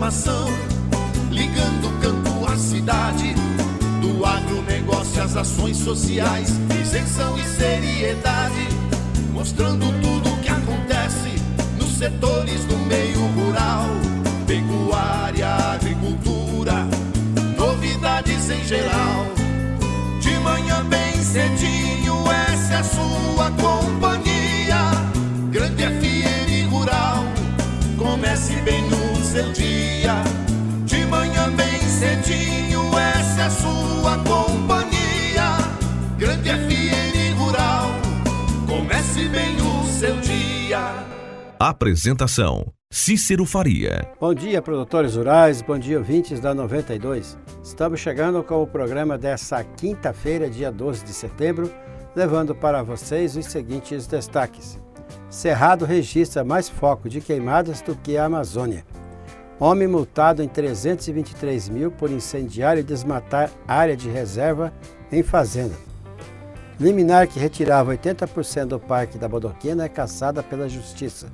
informação, ligando o campo à cidade, do agronegócio às ações sociais, isenção e seriedade, mostrando tudo o que acontece nos setores do meio rural, pecuária, agricultura, novidades em geral. De manhã bem cedinho, essa é a sua companhia, Grande FM Rural. Comece bem no seu dia, de manhã bem cedinho, essa é a sua companhia, Grande FM Rural. Comece bem o seu dia. Apresentação: Cícero Faria. Bom dia, produtores rurais, bom dia, ouvintes da 92. Estamos chegando com o programa dessa quinta-feira, dia 12 de setembro, levando para vocês os seguintes destaques. Cerrado registra mais foco de queimadas do que a Amazônia. Homem multado em 323 mil por incendiar e desmatar área de reserva em fazenda. Liminar que retirava 80% do Parque da Bodoquena é cassada pela Justiça.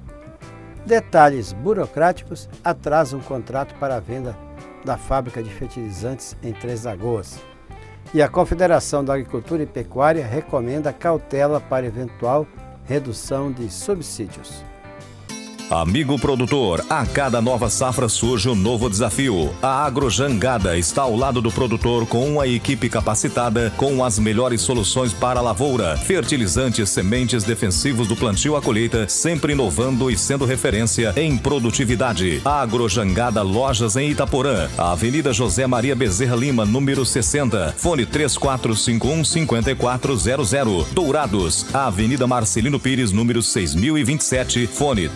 Detalhes burocráticos atrasam um contrato para a venda da fábrica de fertilizantes em Três Lagoas. E a Confederação da Agricultura e Pecuária recomenda cautela para eventual redução de subsídios. Amigo produtor, a cada nova safra surge um novo desafio. A Agrojangada está ao lado do produtor com uma equipe capacitada com as melhores soluções para a lavoura. Fertilizantes, sementes defensivos do plantio à colheita, sempre inovando e sendo referência em produtividade. Agrojangada Lojas em Itaporã, Avenida José Maria Bezerra Lima, número 60, fone 3451-5400. Dourados, Avenida Marcelino Pires, número 6027, fone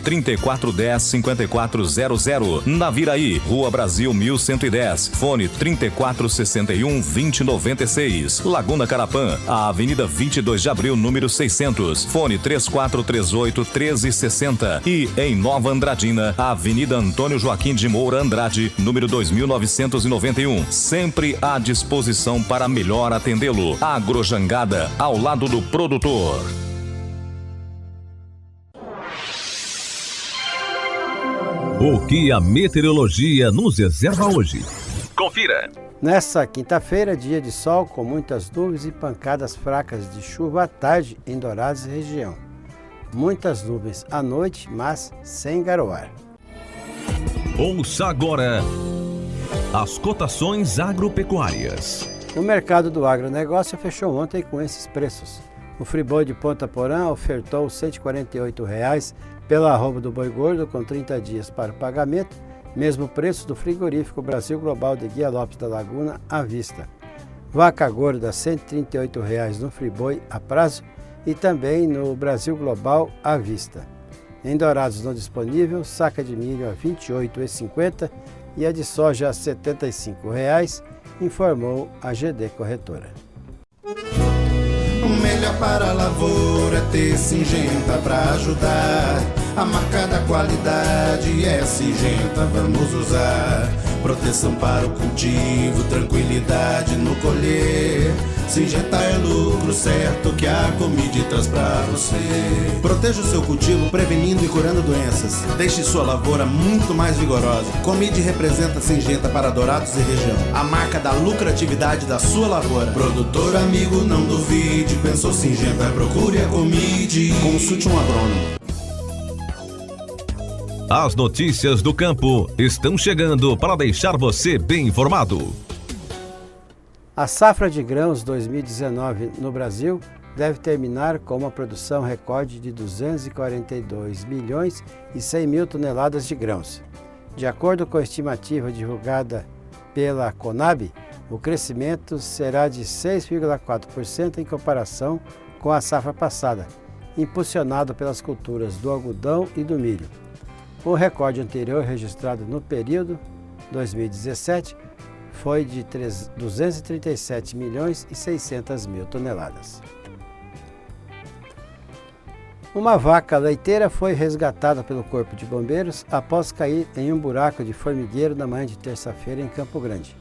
3410-5400. Naviraí, Rua Brasil 1110, fone 3461-2096. Laguna Carapã, a Avenida 22 de Abril, número 600, fone 3438-1360. E em Nova Andradina, a Avenida Antônio Joaquim de Moura Andrade, número 2991. Sempre à disposição para melhor atendê-lo. Agrojangada, ao lado do produtor. O que a meteorologia nos reserva hoje? Confira! Nessa quinta-feira, dia de sol com muitas nuvens e pancadas fracas de chuva à tarde em Dourados e região. Muitas nuvens à noite, mas sem garoar. Ouça agora as cotações agropecuárias. O mercado do agronegócio fechou ontem com esses preços. O friboi de Ponta Porã ofertou R$ 148,00 pela arroba do boi gordo com 30 dias para pagamento, mesmo preço do frigorífico Brasil Global de Guia Lopes da Laguna à vista. Vaca gorda R$ 138,00 no friboi a prazo e também no Brasil Global à vista. Em Dourados não disponível, saca de milho a R$ 28,50 e a de soja a R$ 75,00, informou a GD Corretora. O melhor para a lavoura é ter Syngenta para ajudar. A marca da qualidade é Syngenta, vamos usar. Proteção para o cultivo, tranquilidade no colher. Syngenta é lucro certo que a Comide traz pra você. Proteja o seu cultivo prevenindo e curando doenças. Deixe sua lavoura muito mais vigorosa. Comide representa Syngenta para Dourados e região, a marca da lucratividade da sua lavoura. Produtor amigo, não duvide, pensou Syngenta, procure a Comide. Consulte um agrônomo. As notícias do campo estão chegando para deixar você bem informado. A safra de grãos 2019 no Brasil deve terminar com uma produção recorde de 242 milhões e 100 mil toneladas de grãos. De acordo com a estimativa divulgada pela Conab, o crescimento será de 6,4% em comparação com a safra passada, impulsionado pelas culturas do algodão e do milho. O recorde anterior registrado no período 2017 foi de 237 milhões e 600 mil toneladas. Uma vaca leiteira foi resgatada pelo Corpo de Bombeiros após cair em um buraco de formigueiro na manhã de terça-feira em Campo Grande.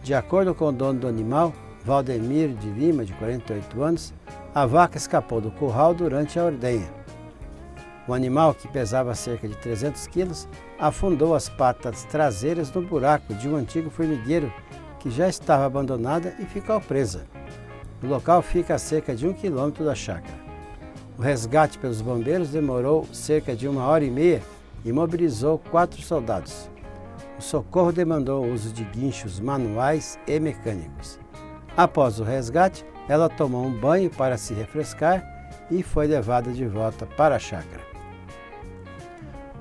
De acordo com o dono do animal, Valdemir de Lima, de 48 anos, a vaca escapou do curral durante a ordenha. O animal, que pesava cerca de 300 quilos, afundou as patas traseiras no buraco de um antigo formigueiro que já estava abandonada e ficou presa. O local fica a cerca de 1 quilômetro da chácara. O resgate pelos bombeiros demorou cerca de 1h30 e mobilizou 4 soldados. O socorro demandou o uso de guinchos manuais e mecânicos. Após o resgate, ela tomou um banho para se refrescar e foi levada de volta para a chácara.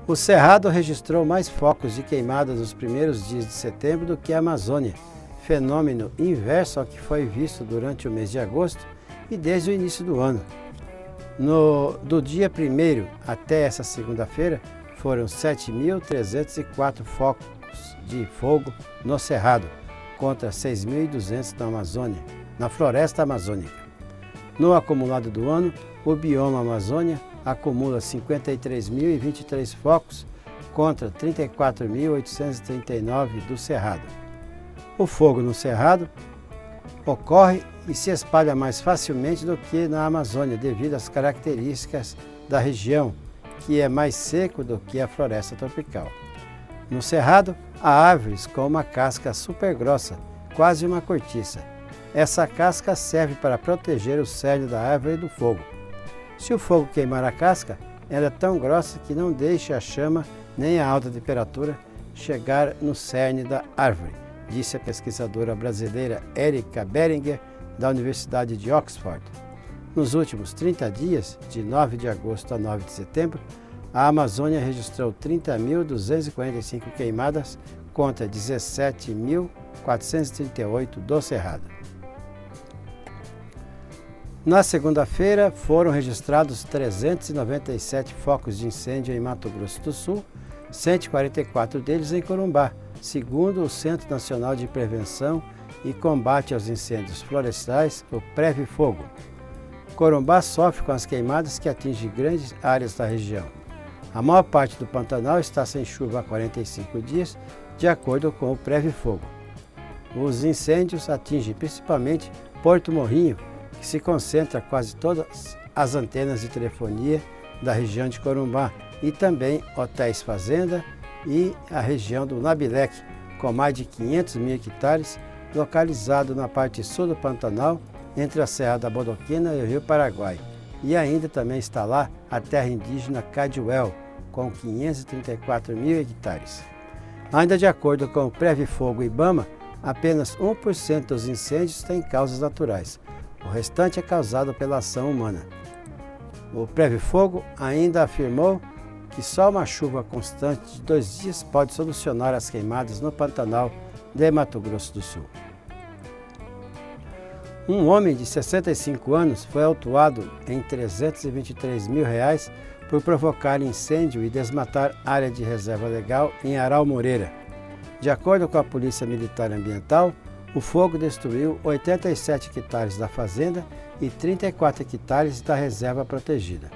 O Cerrado registrou mais focos de queimada nos primeiros dias de setembro do que a Amazônia, fenômeno inverso ao que foi visto durante o mês de agosto e desde o início do ano. Do dia 1º até essa segunda-feira, foram 7.304 focos de fogo no Cerrado, contra 6.200 na Amazônia, na floresta amazônica. No acumulado do ano, o bioma Amazônia acumula 53.023 focos contra 34.839 do Cerrado. O fogo no Cerrado ocorre e se espalha mais facilmente do que na Amazônia devido às características da região, que é mais seco do que a floresta tropical. No Cerrado, há árvores com uma casca super grossa, quase uma cortiça. Essa casca serve para proteger o cerne da árvore do fogo. Se o fogo queimar a casca, ela é tão grossa que não deixa a chama nem a alta temperatura chegar no cerne da árvore, disse a pesquisadora brasileira Erika Beringer, da Universidade de Oxford. Nos últimos 30 dias, de 9 de agosto a 9 de setembro, a Amazônia registrou 30.245 queimadas contra 17.438 do Cerrado. Na segunda-feira, foram registrados 397 focos de incêndio em Mato Grosso do Sul, 144 deles em Corumbá, segundo o Centro Nacional de Prevenção e Combate aos Incêndios Florestais, o Previfogo. Corumbá sofre com as queimadas que atingem grandes áreas da região. A maior parte do Pantanal está sem chuva há 45 dias, de acordo com o Previfogo. Os incêndios atingem principalmente Porto Morrinho, que se concentra quase todas as antenas de telefonia da região de Corumbá, e também hotéis fazenda e a região do Nabileque, com mais de 500 mil hectares, localizado na parte sul do Pantanal, entre a Serra da Bodoquena e o Rio Paraguai. E ainda também está lá a terra indígena Caduel, com 534 mil hectares. Ainda de acordo com o Previfogo Ibama, apenas 1% dos incêndios têm causas naturais. O restante é causado pela ação humana. O Previfogo ainda afirmou que só uma chuva constante de 2 dias pode solucionar as queimadas no Pantanal de Mato Grosso do Sul. Um homem de 65 anos foi autuado em R$323 mil por provocar incêndio e desmatar área de reserva legal em Aral Moreira. De acordo com a Polícia Militar Ambiental, o fogo destruiu 87 hectares da fazenda e 34 hectares da reserva protegida.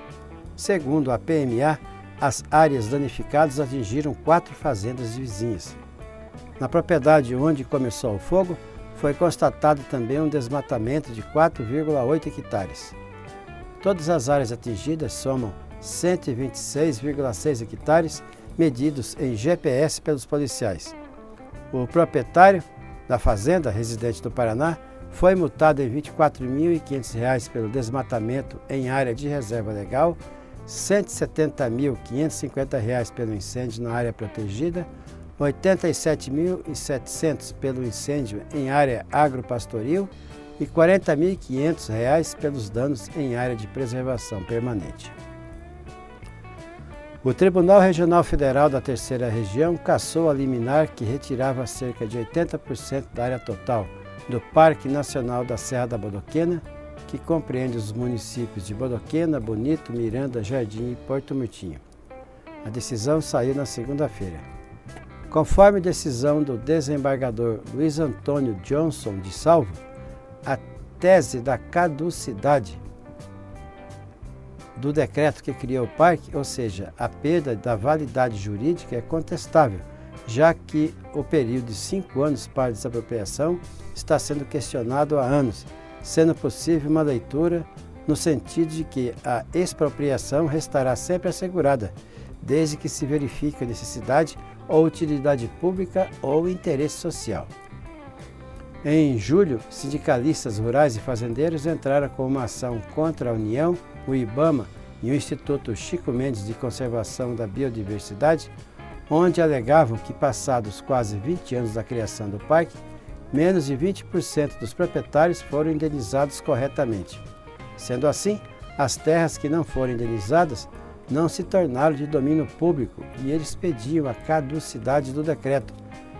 Segundo a PMA, as áreas danificadas atingiram 4 fazendas vizinhas. Na propriedade onde começou o fogo, foi constatado também um desmatamento de 4,8 hectares. Todas as áreas atingidas somam 126,6 hectares, medidos em GPS pelos policiais. O proprietário da fazenda, residente do Paraná, foi multado em R$ 24.500 pelo desmatamento em área de reserva legal, R$ 170.550 pelo incêndio na área protegida, R$ 87.700 pelo incêndio em área agropastoril e R$ 40.500 pelos danos em área de preservação permanente. O Tribunal Regional Federal da Terceira Região cassou a liminar que retirava cerca de 80% da área total do Parque Nacional da Serra da Bodoquena, que compreende os municípios de Bodoquena, Bonito, Miranda, Jardim e Porto Murtinho. A decisão saiu na segunda-feira. Conforme decisão do desembargador Luiz Antônio Johnson de Salvo, a tese da caducidade do decreto que criou o parque, ou seja, a perda da validade jurídica, é contestável, já que o período de 5 anos para desapropriação está sendo questionado há anos, sendo possível uma leitura no sentido de que a expropriação restará sempre assegurada, desde que se verifique a necessidade ou utilidade pública ou interesse social. Em julho, sindicalistas rurais e fazendeiros entraram com uma ação contra a União, o IBAMA e o Instituto Chico Mendes de Conservação da Biodiversidade, onde alegavam que, passados quase 20 anos da criação do parque, menos de 20% dos proprietários foram indenizados corretamente. Sendo assim, as terras que não foram indenizadas não se tornaram de domínio público e eles pediam a caducidade do decreto,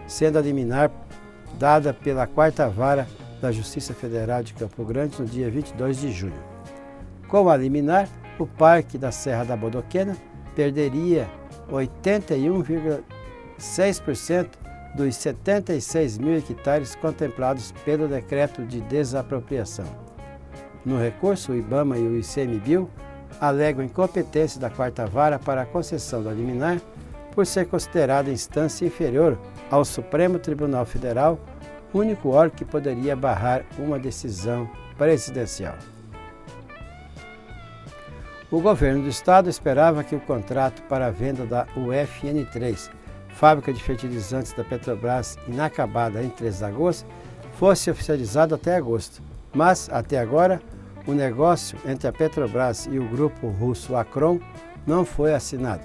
sendo a liminar dada pela 4ª Vara da Justiça Federal de Campo Grande no dia 22 de julho. Com a liminar, o Parque da Serra da Bodoquena perderia 81,6% dos 76 mil hectares contemplados pelo decreto de desapropriação. No recurso, o IBAMA e o ICMBio alegam incompetência da 4ª Vara para a concessão da liminar por ser considerada instância inferior ao Supremo Tribunal Federal, único órgão que poderia barrar uma decisão presidencial. O governo do estado esperava que o contrato para a venda da UFN3, fábrica de fertilizantes da Petrobras inacabada em Três Lagoas, fosse oficializado até agosto, mas, até agora, o negócio entre a Petrobras e o grupo russo Acron não foi assinado.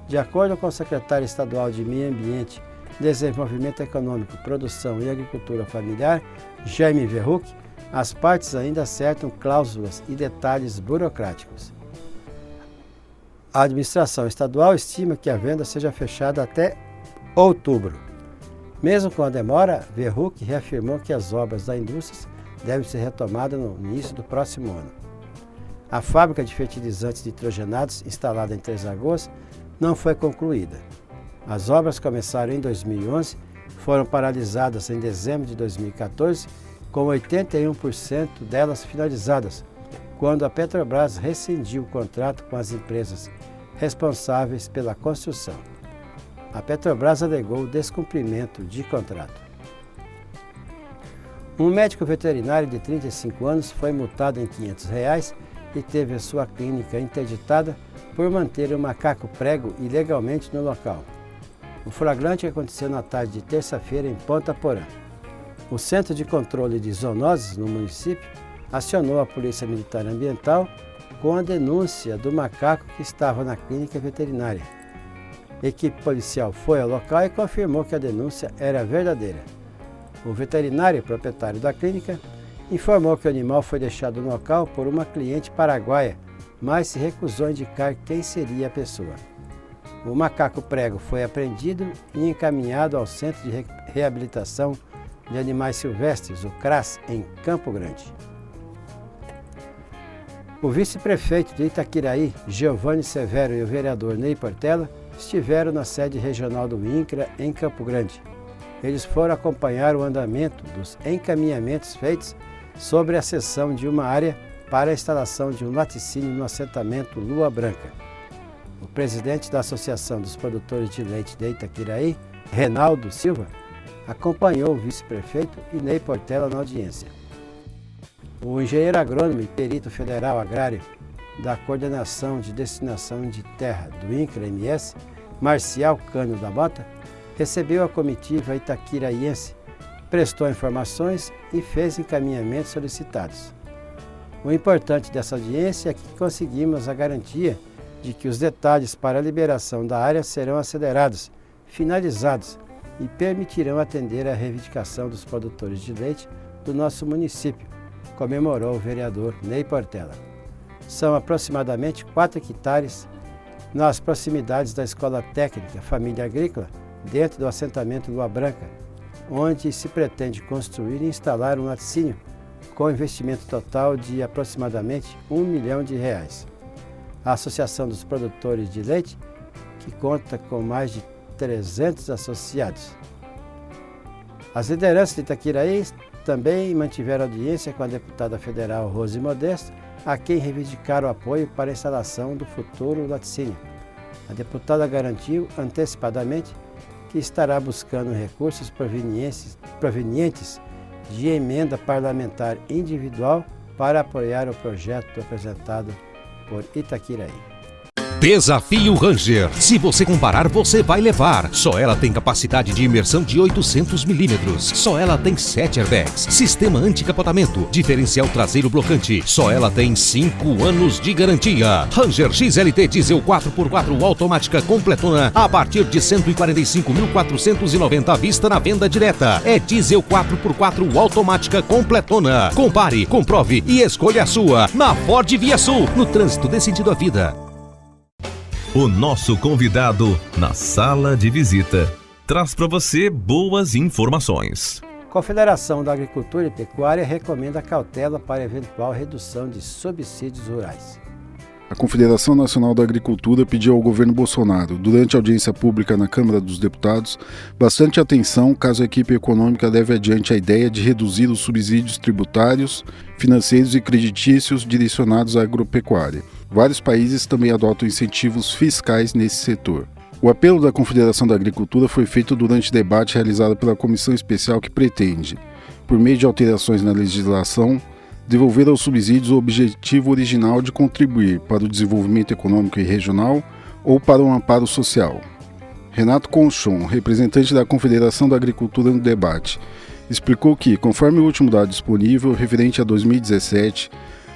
De acordo com o secretário estadual de Meio Ambiente, Desenvolvimento Econômico, Produção e Agricultura Familiar, Jaime Verruc, as partes ainda acertam cláusulas e detalhes burocráticos. A administração estadual estima que a venda seja fechada até outubro. Mesmo com a demora, Verruc reafirmou que as obras da indústria devem ser retomadas no início do próximo ano. A fábrica de fertilizantes nitrogenados instalada em Três Lagoas não foi concluída. As obras começaram em 2011, foram paralisadas em dezembro de 2014, com 81% delas finalizadas, quando a Petrobras rescindiu o contrato com as empresas responsáveis pela construção. A Petrobras alegou descumprimento de contrato. Um médico veterinário de 35 anos foi multado em R$ 500 e teve a sua clínica interditada por manter um macaco prego ilegalmente no local. O flagrante aconteceu na tarde de terça-feira em Ponta Porã. O Centro de Controle de Zoonoses no município acionou a Polícia Militar Ambiental com a denúncia do macaco que estava na clínica veterinária. A equipe policial foi ao local e confirmou que a denúncia era verdadeira. O veterinário proprietário da clínica informou que o animal foi deixado no local por uma cliente paraguaia, mas se recusou a indicar quem seria a pessoa. O macaco prego foi apreendido e encaminhado ao Centro de Reabilitação de Animais Silvestres, o CRAS, em Campo Grande. O vice-prefeito de Itaquiraí, Giovanni Severo, e o vereador Ney Portela estiveram na sede regional do INCRA, em Campo Grande. Eles foram acompanhar o andamento dos encaminhamentos feitos sobre a cessão de uma área para a instalação de um laticínio no assentamento Lua Branca. O presidente da Associação dos Produtores de Leite de Itaquiraí, Renaldo Silva, acompanhou o vice-prefeito e Ney Portela na audiência. O engenheiro agrônomo e perito federal agrário da Coordenação de Destinação de Terra do INCRA-MS, Marcial Cânio da Mota, recebeu a comitiva itaquiraiense, prestou informações e fez encaminhamentos solicitados. O importante dessa audiência é que conseguimos a garantia de que os detalhes para a liberação da área serão acelerados, finalizados e permitirão atender à reivindicação dos produtores de leite do nosso município, comemorou o vereador Ney Portela. São aproximadamente 4 hectares nas proximidades da Escola Técnica Família Agrícola, dentro do assentamento Lua Branca, onde se pretende construir e instalar um laticínio com investimento total de aproximadamente R$ 1 milhão. A Associação dos Produtores de Leite, que conta com mais de 300 associados. As lideranças de Itaquiraí também mantiveram audiência com a deputada federal Rose Modesto, a quem reivindicaram apoio para a instalação do futuro laticínio. A deputada garantiu antecipadamente que estará buscando recursos provenientes de emenda parlamentar individual para apoiar o projeto apresentado por Itaquiraí. Desafio Ranger. Se você comparar, você vai levar. Só ela tem capacidade de imersão de 800 milímetros. Só ela tem 7 airbags. Sistema anticapotamento. Diferencial traseiro blocante. Só ela tem 5 anos de garantia. Ranger XLT Diesel 4x4 automática completona a partir de R$ 145.490 à vista na venda direta. É diesel 4x4 automática completona. Compare, comprove e escolha a sua. Na Ford Via Sul. No trânsito dê sentido à vida. O nosso convidado na sala de visita traz para você boas informações. Confederação da Agricultura e Pecuária recomenda cautela para eventual redução de subsídios rurais. A Confederação Nacional da Agricultura pediu ao governo Bolsonaro, durante a audiência pública na Câmara dos Deputados, bastante atenção caso a equipe econômica leve adiante a ideia de reduzir os subsídios tributários, financeiros e creditícios direcionados à agropecuária. Vários países também adotam incentivos fiscais nesse setor. O apelo da Confederação da Agricultura foi feito durante debate realizado pela comissão especial que pretende, por meio de alterações na legislação, devolver aos subsídios o objetivo original de contribuir para o desenvolvimento econômico e regional ou para um amparo social. Renato Conchon, representante da Confederação da Agricultura no debate, explicou que, conforme o último dado disponível, referente a 2017,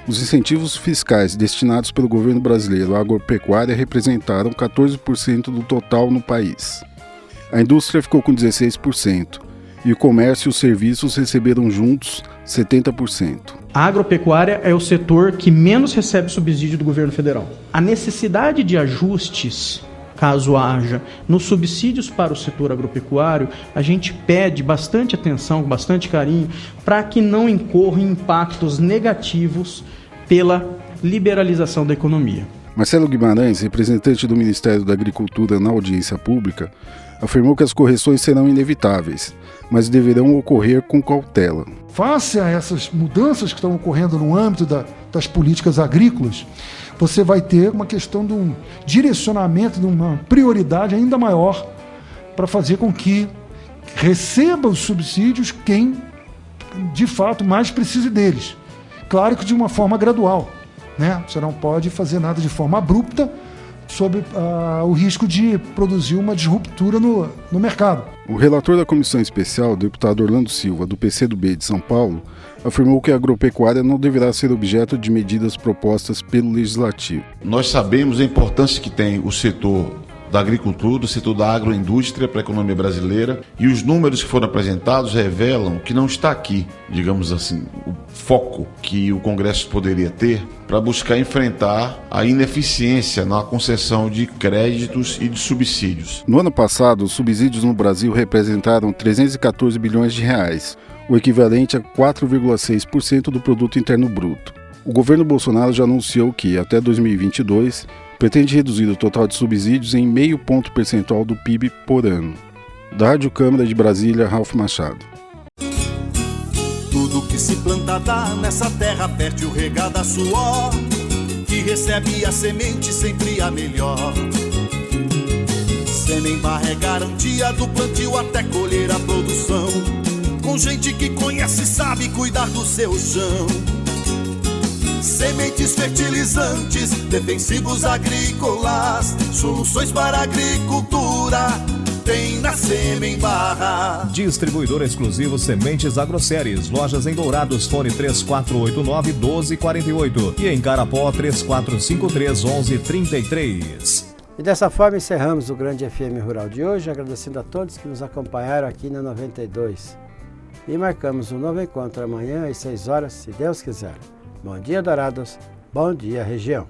os incentivos fiscais destinados pelo governo brasileiro à agropecuária representaram 14% do total no país. A indústria ficou com 16% e o comércio e os serviços receberam juntos 70%. A agropecuária é o setor que menos recebe subsídio do governo federal. A necessidade de ajustes, caso haja, nos subsídios para o setor agropecuário, a gente pede bastante atenção, com bastante carinho, para que não incorram impactos negativos pela liberalização da economia. Marcelo Guimarães, representante do Ministério da Agricultura na audiência pública, afirmou que as correções serão inevitáveis, mas deverão ocorrer com cautela. Face a essas mudanças que estão ocorrendo no âmbito das políticas agrícolas, você vai ter uma questão de um direcionamento, de uma prioridade ainda maior para fazer com que receba os subsídios quem, de fato, mais precise deles. Claro que de uma forma gradual, né? Você não pode fazer nada de forma abrupta sob o risco de produzir uma disruptura no mercado. O relator da comissão especial, o deputado Orlando Silva, do PCdoB de São Paulo, afirmou que a agropecuária não deverá ser objeto de medidas propostas pelo Legislativo. Nós sabemos a importância que tem o setor da agricultura, o setor da agroindústria para a economia brasileira, e os números que foram apresentados revelam que não está aqui, digamos assim, o foco que o Congresso poderia ter para buscar enfrentar a ineficiência na concessão de créditos e de subsídios. No ano passado, os subsídios no Brasil representaram 314 bilhões de reais, o equivalente a 4,6% do produto interno bruto. O governo Bolsonaro já anunciou que, até 2022, pretende reduzir o total de subsídios em 0,5 ponto percentual do PIB por ano. Da Rádio Câmara de Brasília, Ralf Machado. Tudo que se planta dá nessa terra fértil regada a suor, que recebe a semente sempre a melhor. Semembarra é garantia do plantio até colher a produção, com gente que conhece e sabe cuidar do seu chão. Sementes fertilizantes, defensivos agrícolas, soluções para a agricultura tem na Semembarra. Distribuidor exclusivo Sementes Agroceres, lojas em Dourados, fone 3489-1248 e em Carapó 3453-1133. E dessa forma encerramos o Grande FM Rural de hoje, agradecendo a todos que nos acompanharam aqui na 92. E marcamos um novo encontro amanhã às 6 horas, se Deus quiser. Bom dia, Dourados. Bom dia, região.